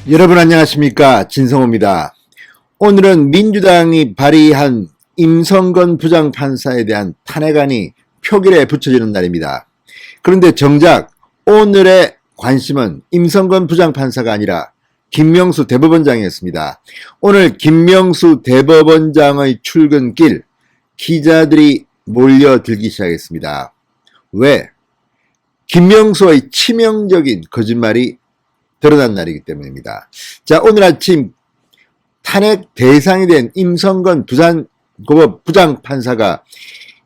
여러분 안녕하십니까, 진성호입니다. 오늘은 민주당이 발의한 임성건 부장판사에 대한 탄핵안이 표결에 붙여지는 날입니다. 그런데 정작 오늘의 관심은 임성건 부장판사가 아니라 김명수 대법원장이었습니다. 오늘 김명수 대법원장의 출근길 기자들이 몰려들기 시작했습니다. 왜? 김명수의 치명적인 거짓말이 드러난 날이기 때문입니다. 자, 오늘 아침 탄핵 대상이 된 임성건 부장판사가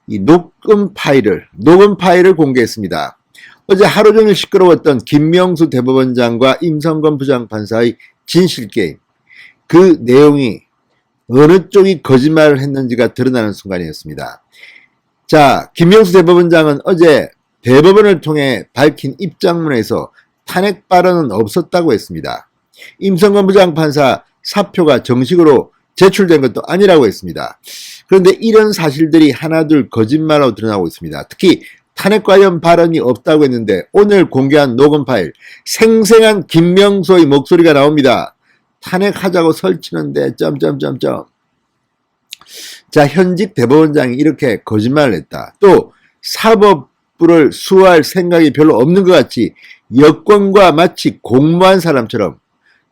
이 녹음 파일을 공개했습니다. 어제 하루 종일 시끄러웠던 김명수 대법원장과 임성건 부장판사의 진실게임, 그 내용이 어느 쪽이 거짓말을 했는지가 드러나는 순간이었습니다. 자, 김명수 대법원장은 어제 대법원을 통해 밝힌 입장문에서 탄핵 발언은 없었다고 했습니다. 임성건 부장판사 사표가 정식으로 제출된 것도 아니라고 했습니다. 그런데 이런 사실들이 하나둘 거짓말로 드러나고 있습니다. 특히 탄핵 관련 발언이 없다고 했는데 오늘 공개한 녹음 파일, 생생한 김명수의 목소리가 나옵니다. 탄핵하자고 설치는데 자, 현직 대법원장이 이렇게 거짓말을 했다. 또 사법부를 수호할 생각이 별로 없는 것 같이 여권과 마치 공모한 사람처럼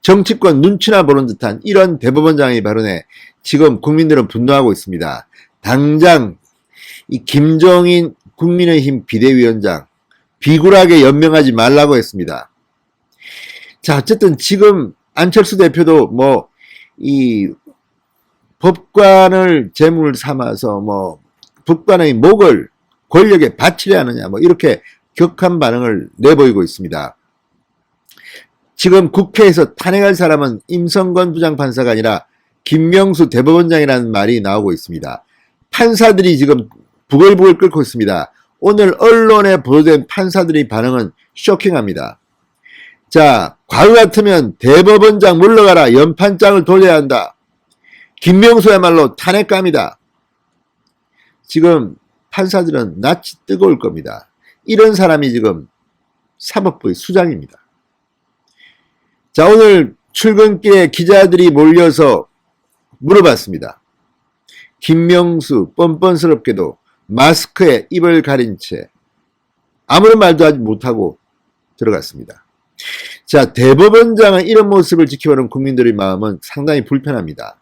정치권 눈치나 보는 듯한 이런 대법원장의 발언에 지금 국민들은 분노하고 있습니다. 당장 이 김종인 국민의힘 비대위원장 비굴하게 연명하지 말라고 했습니다. 자, 어쨌든 지금 안철수 대표도 이 법관을 제물 삼아서 법관의 목을 권력에 바치려 하느냐 이렇게 격한 반응을 내보이고 있습니다. 지금 국회에서 탄핵할 사람은 임성건 부장판사가 아니라 김명수 대법원장이라는 말이 나오고 있습니다. 판사들이 지금 부글부글 끓고 있습니다. 오늘 언론에 보도된 판사들의 반응은 쇼킹합니다. 자, 과거 같으면 대법원장 물러가라, 연판장을 돌려야 한다. 김명수야말로 탄핵감이다. 지금 판사들은 낯이 뜨거울 겁니다. 이런 사람이 지금 사법부의 수장입니다. 자, 오늘 출근길에 기자들이 몰려서 물어봤습니다. 김명수 뻔뻔스럽게도 마스크에 입을 가린 채 아무런 말도 하지 못하고 들어갔습니다. 자, 대법원장은 이런 모습을 지켜보는 국민들의 마음은 상당히 불편합니다.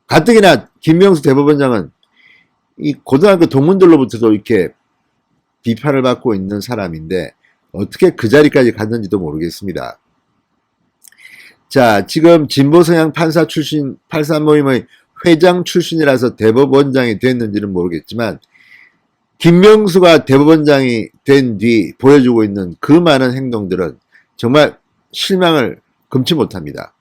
가뜩이나 김명수 대법원장은 이 고등학교 동문들로부터도 이렇게 비판을 받고 있는 사람인데 어떻게 그 자리까지 갔는지도 모르겠습니다. 자, 지금 진보성향 판사 출신 83모임의 회장 출신이라서 대법원장이 됐는지는 모르겠지만 김명수가 대법원장이 된 뒤 보여주고 있는 그 많은 행동들은 정말 실망을 금치 못합니다.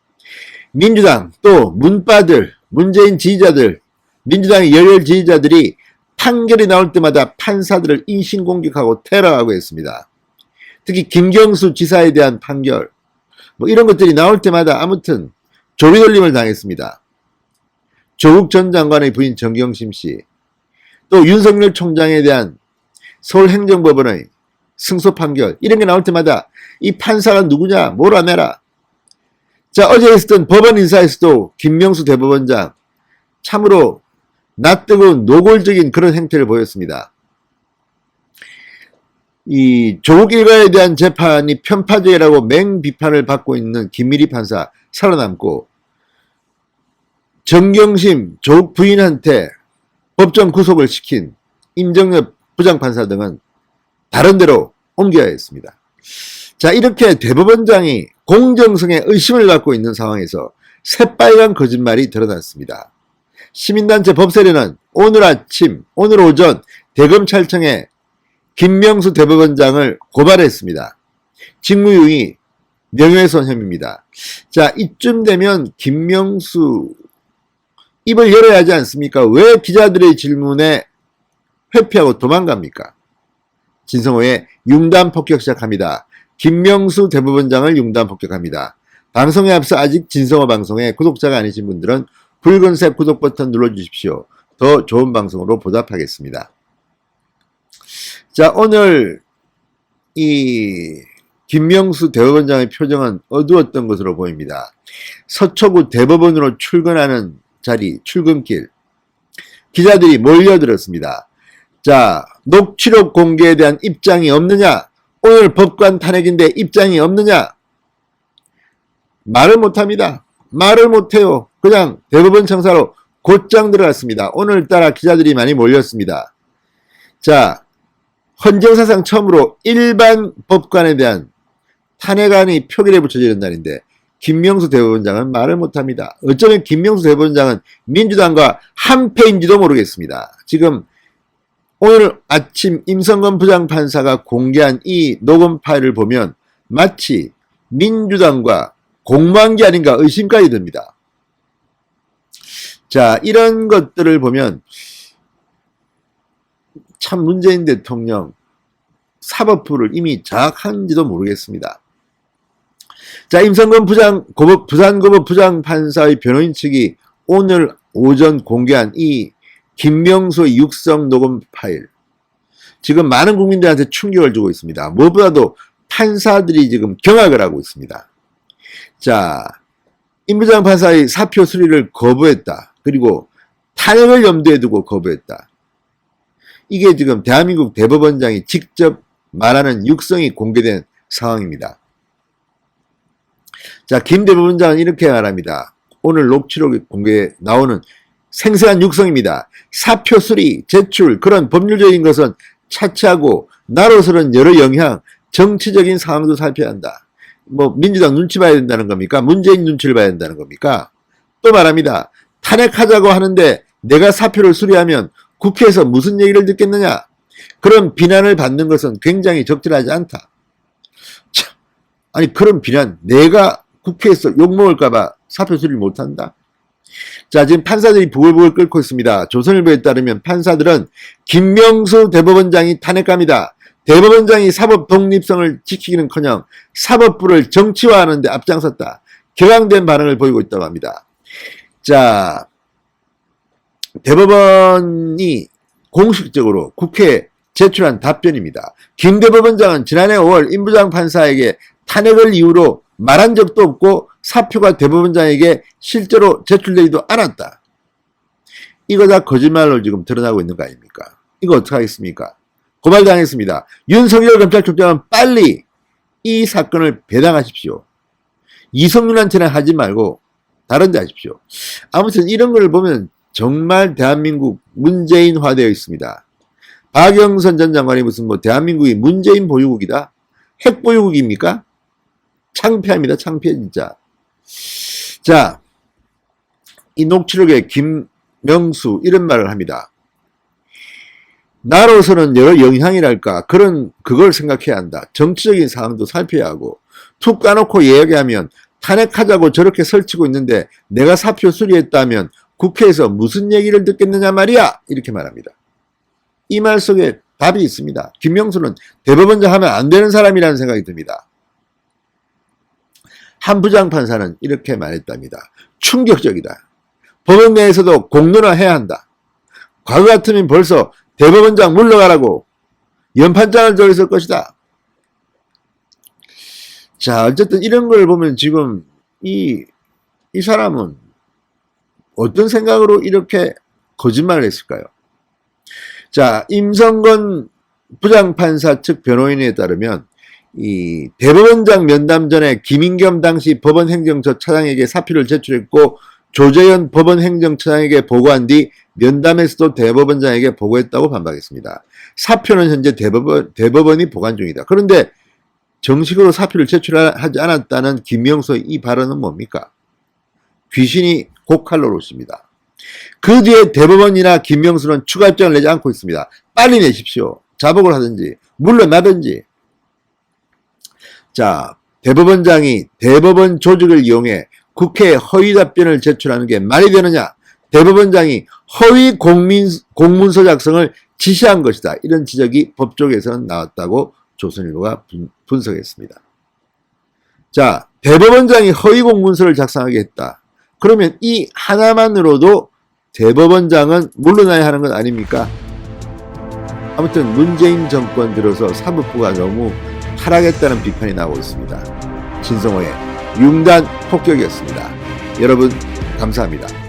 민주당 또 문빠들, 문재인 지지자들, 민주당의 열혈 지지자들이 판결이 나올 때마다 판사들을 인신공격하고 테러하고 있습니다. 특히 김경수 지사에 대한 판결 이런 것들이 나올 때마다 아무튼 조리돌림을 당했습니다. 조국 전 장관의 부인 정경심 씨, 또 윤석열 총장에 대한 서울행정법원의 승소 판결 이런 게 나올 때마다 이 판사가 누구냐 몰아내라. 자, 어제 있었던 법원 인사에서도 김명수 대법원장 참으로 낯뜨거운 노골적인 그런 행태를 보였습니다. 이 조국 일가에 대한 재판이 편파적이라고 맹비판을 받고 있는 김미리 판사 살아남고 정경심 조국 부인한테 법정 구속을 시킨 임정엽 부장판사 등은 다른 데로 옮겨야 했습니다. 자, 이렇게 대법원장이 공정성에 의심을 갖고 있는 상황에서 새빨간 거짓말이 드러났습니다. 시민단체 법세련은 오늘 오전 대검찰청에 김명수 대법원장을 고발했습니다. 직무유기 명예훼손 혐의입니다. 자, 이쯤 되면 김명수 입을 열어야 하지 않습니까? 왜 기자들의 질문에 회피하고 도망갑니까? 진성호의 융단 폭격 시작합니다. 김명수 대법원장을 융단 폭격합니다. 방송에 앞서 아직 진성호 방송에 구독자가 아니신 분들은 붉은색 구독 버튼 눌러주십시오. 더 좋은 방송으로 보답하겠습니다. 자, 오늘 이 김명수 대법원장의 표정은 어두웠던 것으로 보입니다. 서초구 대법원으로 출근하는 자리, 출근길. 기자들이 몰려들었습니다. 자, 녹취록 공개에 대한 입장이 없느냐? 오늘 법관 탄핵인데 입장이 없느냐? 말을 못합니다. 말을 못해요. 그냥 대법원 청사로 곧장 들어갔습니다. 오늘따라 기자들이 많이 몰렸습니다. 자, 헌정사상 처음으로 일반 법관에 대한 탄핵안이 표결에 붙여지는 날인데 김명수 대법원장은 말을 못합니다. 어쩌면 김명수 대법원장은 민주당과 한패인지도 모르겠습니다. 지금 오늘 아침 임성건 부장판사가 공개한 이 녹음 파일을 보면 마치 민주당과 공모한 게 아닌가 의심까지 듭니다. 자, 이런 것들을 보면 참 문재인 대통령 사법부를 이미 장악한지도 모르겠습니다. 자, 임성건 부산고법 부장판사의 변호인 측이 오늘 오전 공개한 이 김명수의 육성 녹음 파일. 지금 많은 국민들한테 충격을 주고 있습니다. 무엇보다도 판사들이 지금 경악을 하고 있습니다. 자, 임 부장판사의 사표 수리를 거부했다. 그리고 탄핵을 염두에 두고 거부했다. 이게 지금 대한민국 대법원장이 직접 말하는 육성이 공개된 상황입니다. 자, 김 대법원장은 이렇게 말합니다. 오늘 녹취록이 공개에 나오는 생생한 육성입니다. 사표 수리, 제출, 그런 법률적인 것은 차치하고 나로서는 여러 영향, 정치적인 상황도 살펴야 한다. 뭐 민주당 눈치 봐야 된다는 겁니까? 문재인 눈치를 봐야 된다는 겁니까? 또 말합니다. 탄핵하자고 하는데 내가 사표를 수리하면 국회에서 무슨 얘기를 듣겠느냐? 그런 비난을 받는 것은 굉장히 적절하지 않다. 참, 아니 그런 비난, 내가 국회에서 욕먹을까봐 사표 수리를 못한다? 자, 지금 판사들이 부글부글 끓고 있습니다. 조선일보에 따르면 판사들은 김명수 대법원장이 탄핵감이다. 대법원장이 사법 독립성을 지키기는커녕 사법부를 정치화하는 데 앞장섰다. 격앙된 반응을 보이고 있다고 합니다. 자, 대법원이 공식적으로 국회에 제출한 답변입니다. 김 대법원장은 지난해 5월 임 부장판사에게 탄핵을 이유로 말한 적도 없고 사표가 대법원장에게 실제로 제출되지도 않았다. 이거 다 거짓말로 지금 드러나고 있는 거 아닙니까? 이거 어떻게 하겠습니까? 고발당했습니다. 윤석열 검찰총장은 빨리 이 사건을 배당하십시오. 이성윤한테는 하지 말고 다른 데 하십시오. 아무튼 이런 걸 보면 정말 대한민국 문재인화되어 있습니다. 박영선 전 장관이 무슨 뭐 대한민국이 문재인 보유국이다? 핵 보유국입니까? 창피합니다. 창피해 진짜. 자, 이 녹취록에 김명수 이런 말을 합니다. 나로서는 여러 영향이랄까 그걸 생각해야 한다. 정치적인 상황도 살펴야 하고 툭 까놓고 이야기하면 탄핵하자고 저렇게 설치고 있는데 내가 사표 수리했다면 국회에서 무슨 얘기를 듣겠느냐 말이야. 이렇게 말합니다. 이 말 속에 답이 있습니다. 김명수는 대법원장 하면 안 되는 사람이라는 생각이 듭니다. 한 부장판사는 이렇게 말했답니다. 충격적이다. 법원 내에서도 공론화해야 한다. 과거 같으면 벌써 대법원장 물러가라고 연판장을 들어있을 것이다. 자, 어쨌든 이런 걸 보면 지금 이 사람은 어떤 생각으로 이렇게 거짓말을 했을까요? 자, 임성건 부장판사 측 변호인에 따르면 이 대법원장 면담 전에 김인겸 당시 법원행정처 차장에게 사표를 제출했고 조재현 법원행정처장에게 보고한 뒤 면담에서도 대법원장에게 보고했다고 반박했습니다. 사표는 현재 대법원이 보관 중이다. 그런데 정식으로 사표를 제출하지 않았다는 김명수의 이 발언은 뭡니까? 귀신이 고칼로 오십니다. 그 뒤에 대법원이나 김명수는 추가 입장을 내지 않고 있습니다. 빨리 내십시오. 자복을 하든지 물러나든지. 자, 대법원장이 대법원 조직을 이용해 국회에 허위 답변을 제출하는 게 말이 되느냐? 대법원장이 허위 공문서 작성을 지시한 것이다. 이런 지적이 법조계에서는 나왔다고 조선일보가 분석했습니다. 자, 대법원장이 허위 공문서를 작성하게 했다. 그러면 이 하나만으로도 대법원장은 물러나야 하는 것 아닙니까? 아무튼 문재인 정권 들어서 사법부가 너무 하락했다는 비판이 나오고 있습니다. 진성호의 융단 폭격이었습니다. 여러분 감사합니다.